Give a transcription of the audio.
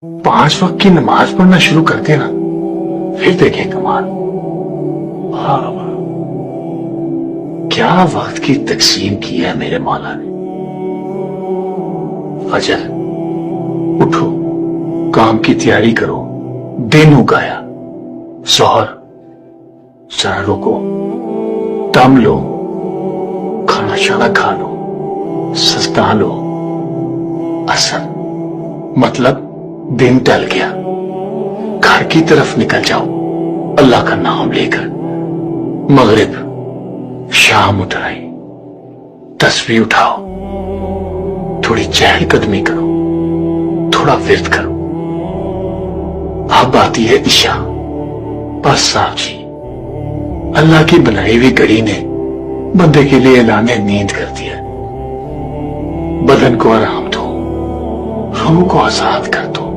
5 वक्त की नमाज पढ़ना शुरू कर देना, फिर देखें कमाल। वाह वाह, क्या वक्त की तकसीम की है मेरे मौला ने। फजर उठो, काम की तैयारी करो, दिन उगाया। जोहर जरा रुको, दम लो, खाना शाना खा लो, सस्ता लो। असर मतलब दिन टल गया, घर की तरफ निकल जाओ अल्लाह का नाम लेकर। मगरिब, शाम उठाई, तस्बीह उठाओ, थोड़ी चहलकदमी करो, थोड़ा विर्द करो। अब आती है इशा। बस साहब जी, अल्लाह की बनाई हुई घड़ी ने बंदे के लिए ऐलान नींद कर दिया। बदन को आराम दो, रूह को आजाद कर दो।